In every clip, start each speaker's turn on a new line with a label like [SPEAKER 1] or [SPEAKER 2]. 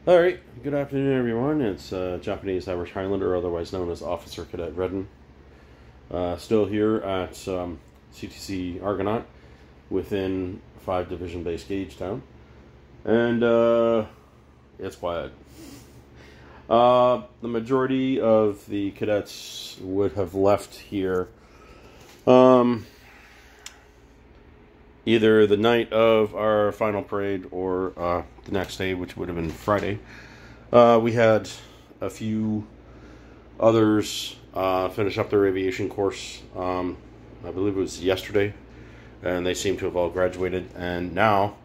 [SPEAKER 1] Alright, good afternoon everyone. It's Japanese Irish Highlander, otherwise known as Officer Cadet Redden. Still here at CTC Argonaut within 5 Division Base Gauge Town. And it's quiet. The majority of the cadets would have left here either the night of our final parade or the next day, which would have been Friday. We had a few others finish up their aviation course. I believe it was yesterday, and they seem to have all graduated. And now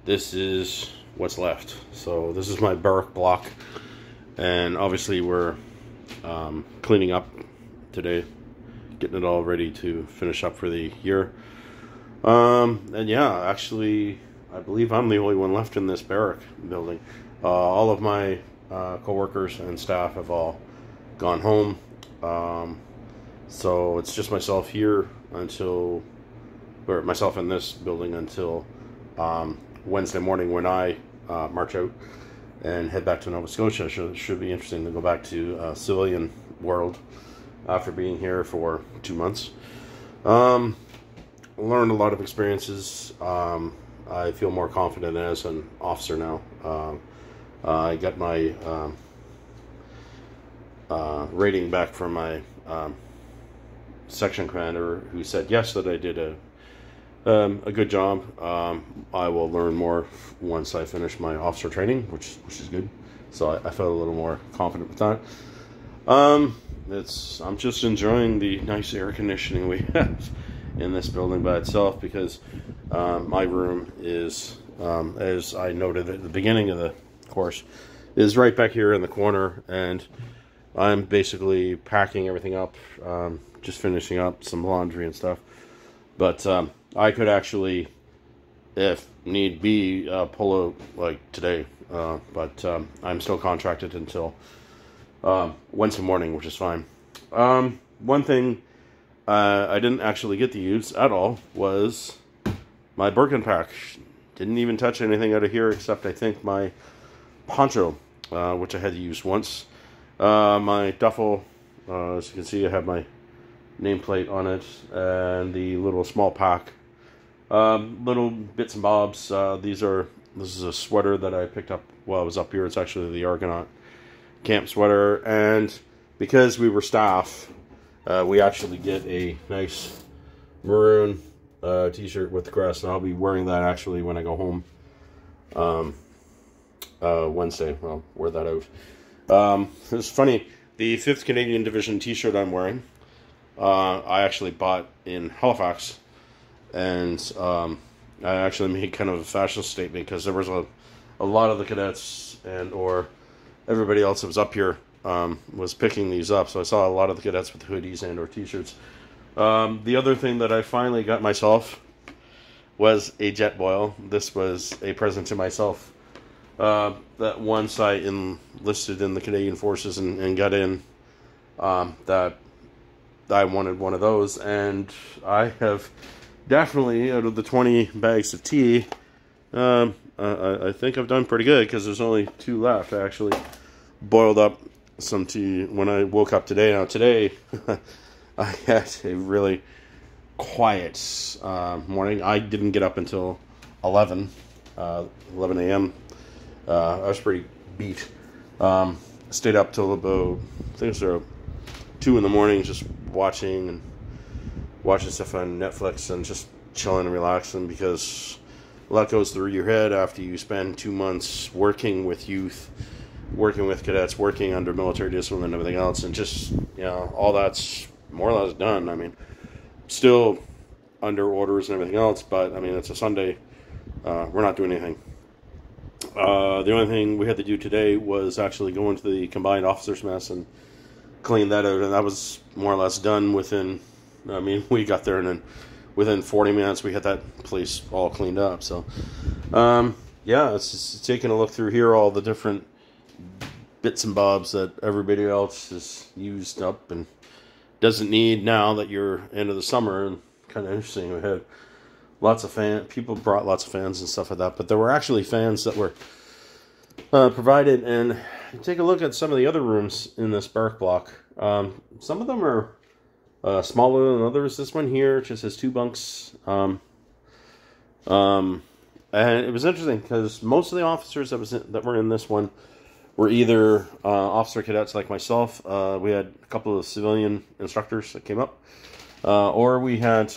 [SPEAKER 1] this is what's left. So this is my barrack block, and obviously we're cleaning up today, getting it all ready to finish up for the year. And yeah, actually, I believe I'm the only one left in this barrack building. All of my co-workers and staff have all gone home. So it's just myself here until, or myself in this building until Wednesday morning when I march out and head back to Nova Scotia. Should be interesting to go back to civilian world after being here for 2 months. Learned a lot of experiences. I feel more confident as an officer now. I got my rating back from my section commander, who said yes, that I did a good job. I will learn more once I finish my officer training, which is good. So I felt a little more confident with that. I'm just enjoying the nice air conditioning we have in this building by itself, because my room is, as I noted at the beginning of the course, is right back here in the corner, and I'm basically packing everything up, just finishing up some laundry and stuff. But I could actually, if need be, pull out like today, but I'm still contracted until Wednesday morning, which is fine. One thing I didn't actually get to use at all was my Birkin pack. Didn't even touch anything out of here except, I think, my poncho, which I had to use once. My duffel, as you can see, I have my nameplate on it, and the little small pack. Little bits and bobs. This is a sweater that I picked up while I was up here. It's actually the Argonaut camp sweater, and because we were staff, we actually get a nice maroon t-shirt with the crest, and I'll be wearing that actually when I go home Wednesday. I'll wear that out. It's funny, the 5th Canadian Division t-shirt I'm wearing, I actually bought in Halifax, and I actually made kind of a fashion statement, because there was a lot of the cadets and or everybody else that was up here was picking these up, so I saw a lot of the cadets with hoodies and or t-shirts. The other thing that I finally got myself was a jet boil. This was a present to myself, that once I enlisted in the Canadian Forces and got in, that I wanted one of those, and I have definitely, out of the 20 bags of tea, I think I've done pretty good, because there's only 2 left. I actually boiled up some tea when I woke up today. Now today, I had a really quiet morning. I didn't get up until 11 a.m. I was pretty beat. Stayed up till about, I think it was 2 in the morning, just watching stuff on Netflix and just chilling and relaxing, because a lot goes through your head after you spend 2 months working with youth, working with cadets, working under military discipline and everything else, and just, all that's more or less done. I mean, still under orders and everything else, but I mean, it's a Sunday. We're not doing anything. The only thing we had to do today was actually go into the combined officers' mess and clean that out, and that was more or less done within, I mean, we got there and then within 40 minutes we had that place all cleaned up. So yeah, it's just taking a look through here, all the different bits and bobs that everybody else has used up and doesn't need now that you're into the summer. And kind of interesting, we had lots of people brought lots of fans and stuff like that, but there were actually fans that were provided, and take a look at some of the other rooms in this barrack block. Some of them are smaller than others. This one here just has 2 bunks. And it was interesting because most of the officers that were in this one were either officer cadets like myself. We had a couple of civilian instructors that came up, or we had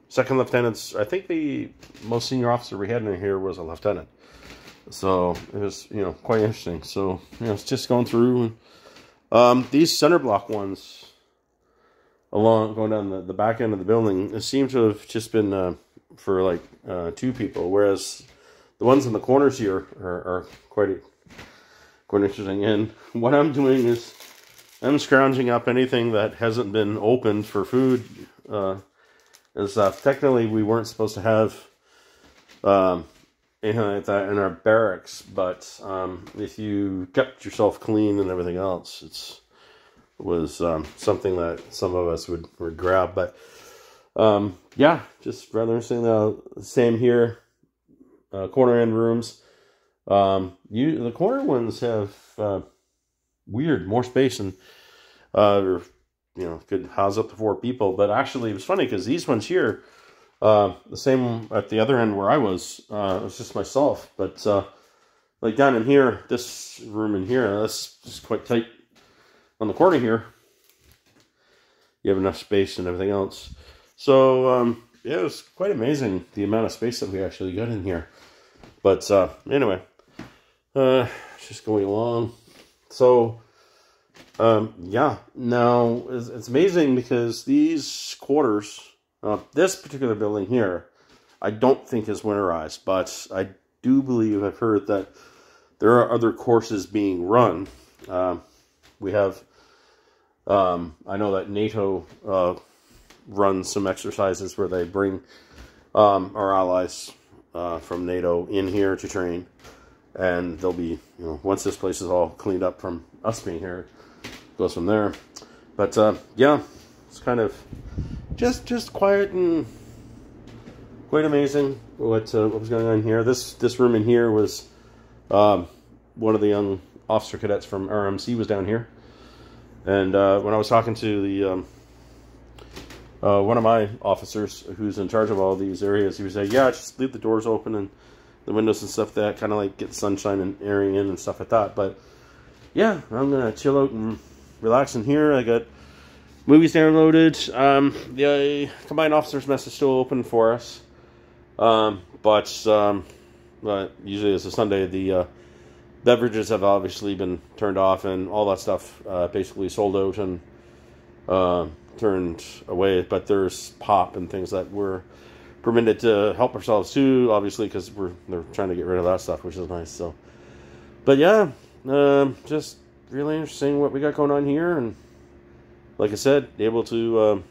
[SPEAKER 1] second lieutenants. I think the most senior officer we had in here was a lieutenant. So it was, quite interesting. So, it's just going through. These center block ones going down the back end of the building, it seemed to have just been for like 2 people, whereas the ones in the corners here are quite interesting. And what I'm doing is I'm scrounging up anything that hasn't been opened for food and stuff. Technically, we weren't supposed to have anything like that in our barracks, but if you kept yourself clean and everything else, it was something that some of us would grab. But yeah, just rather interesting. Same here, corner end rooms. The corner ones have weird more space and could house up to 4 people. But actually, it was funny because these ones here, the same at the other end where I was, it was just myself. But like down in here, this room in here, that's just quite tight. On the corner here, you have enough space and everything else. So yeah, it was quite amazing the amount of space that we actually got in here. But anyway, just going along. So yeah, now it's amazing because these quarters, this particular building here, I don't think is winterized, but I do believe I've heard that there are other courses being run. We have, I know that NATO runs some exercises where they bring our allies from NATO in here to train, and they'll be, once this place is all cleaned up from us being here, it goes from there. But yeah, it's kind of just quiet and quite amazing what was going on here. This room in here was one of the young officer cadets from RMC was down here. And when I was talking to the one of my officers who's in charge of all these areas, he was saying, yeah, just leave the doors open and the windows and stuff that kind of like get sunshine and airing in and stuff like that. But yeah, I'm going to chill out and relax in here. I got movies downloaded. The combined officers mess is still open for us. But usually it's a Sunday, the beverages have obviously been turned off and all that stuff basically sold out and turned away. But there's pop and things that we're permitted to help ourselves too, obviously, because they're trying to get rid of that stuff, which is nice. So, but yeah, just really interesting what we got going on here, and like I said, able to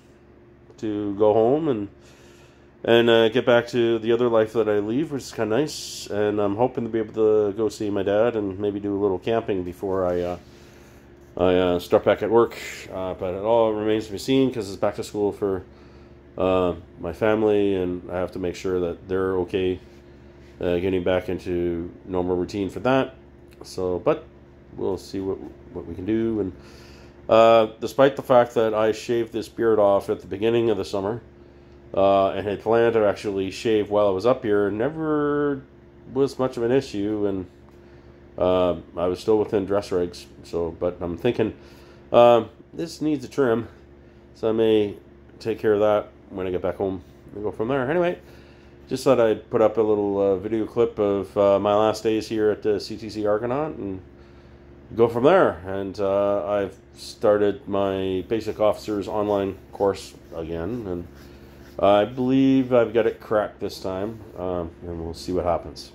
[SPEAKER 1] go home and get back to the other life that I leave, which is kind of nice. And I'm hoping to be able to go see my dad and maybe do a little camping before I start back at work. But it all remains to be seen because it's back to school for my family, and I have to make sure that they're okay getting back into normal routine for that. So, but we'll see what we can do. And despite the fact that I shaved this beard off at the beginning of the summer, and had planned to actually shave while I was up here, never was much of an issue, and I was still within dress regs. So, but I'm thinking this needs a trim, so I may take care of that when I get back home and go from there. Anyway, just thought I'd put up a little video clip of my last days here at the CTC Argonaut and go from there. And I've started my basic officers online course again, and I believe I've got it cracked this time, and we'll see what happens.